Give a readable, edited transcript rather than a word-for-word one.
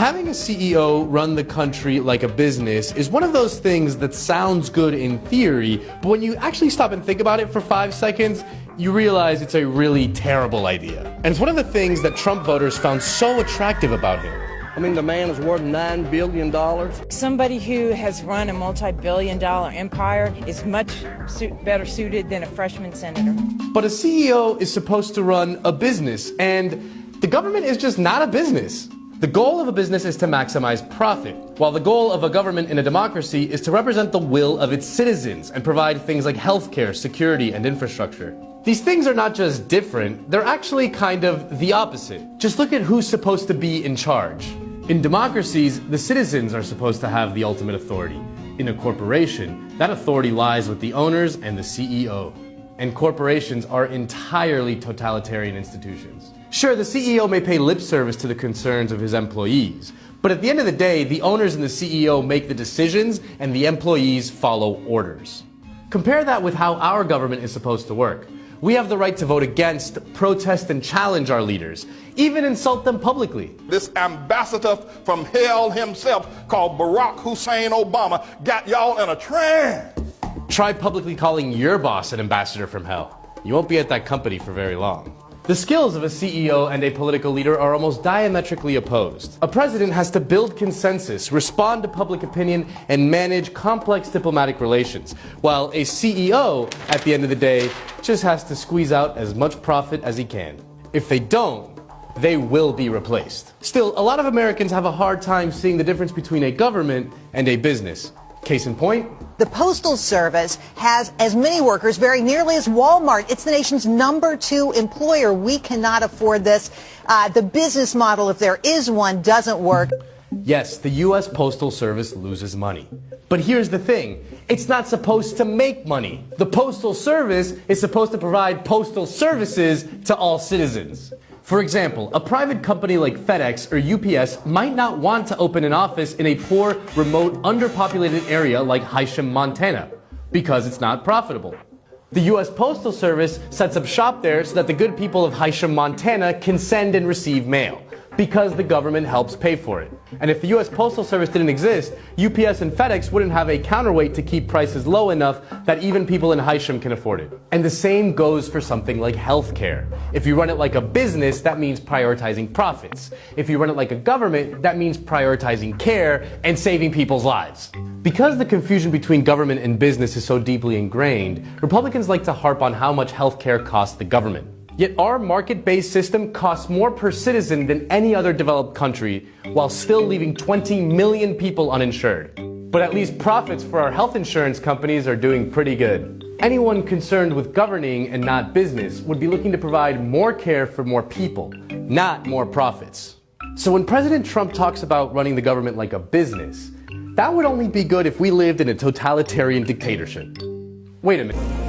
Having a CEO run the country like a business is one of those things that sounds good in theory, but when you actually stop and think about it for 5 seconds, you realize it's a really terrible idea. And it's one of the things that Trump voters found so attractive about him. I mean, the man is worth $9 billion. Somebody who has run a multi-billion-dollar empire is much better suited than a freshman senator. But a CEO is supposed to run a business, and the government is just not a business. The goal of a business is to maximize profit, while the goal of a government in a democracy is to represent the will of its citizens and provide things like healthcare, security, and infrastructure. These things are not just different, they're actually kind of the opposite. Just look at who's supposed to be in charge. In democracies, the citizens are supposed to have the ultimate authority. In a corporation, that authority lies with the owners and the CEO. And corporations are entirely totalitarian institutions. Sure, the CEO may pay lip service to the concerns of his employees, but at the end of the day, the owners and the CEO make the decisions and the employees follow orders. Compare that with how our government is supposed to work. We have the right to vote against, protest, and challenge our leaders, even insult them publicly. This ambassador from hell himself, called Barack Hussein Obama, got y'all in a trance. Try publicly calling your boss an ambassador from hell. You won't be at that company for very long. The skills of a CEO and a political leader are almost diametrically opposed. A president has to build consensus, respond to public opinion, and manage complex diplomatic relations, while a CEO, at the end of the day, just has to squeeze out as much profit as he can. If they don't, they will be replaced. Still, a lot of Americans have a hard time seeing the difference between a government and a business. Case in point, the Postal Service has as many workers, very nearly as Walmart. It's the nation's #2 employer. We cannot afford this. The business model, if there is one, doesn't work. Yes, the U.S. Postal Service loses money. But here's the thing. It's not supposed to make money. The Postal Service is supposed to provide postal services to all citizens. For example, a private company like FedEx or UPS might not want to open an office in a poor, remote, underpopulated area like Hysham, Montana, because it's not profitable. The U.S. Postal Service sets up shop there so that the good people of Hysham, Montana can send and receive mail, because the government helps pay for it. And if the U.S. Postal Service didn't exist, UPS and FedEx wouldn't have a counterweight to keep prices low enough that even people in Hysham can afford it. And the same goes for something like healthcare. If you run it like a business, that means prioritizing profits. If you run it like a government, that means prioritizing care and saving people's lives. Because the confusion between government and business is so deeply ingrained, Republicans like to harp on how much healthcare costs the government. Yet our market-based system costs more per citizen than any other developed country, while still leaving 20 million people uninsured. But at least profits for our health insurance companies are doing pretty good. Anyone concerned with governing and not business would be looking to provide more care for more people, not more profits. So when President Trump talks about running the government like a business, that would only be good if we lived in a totalitarian dictatorship. Wait a minute.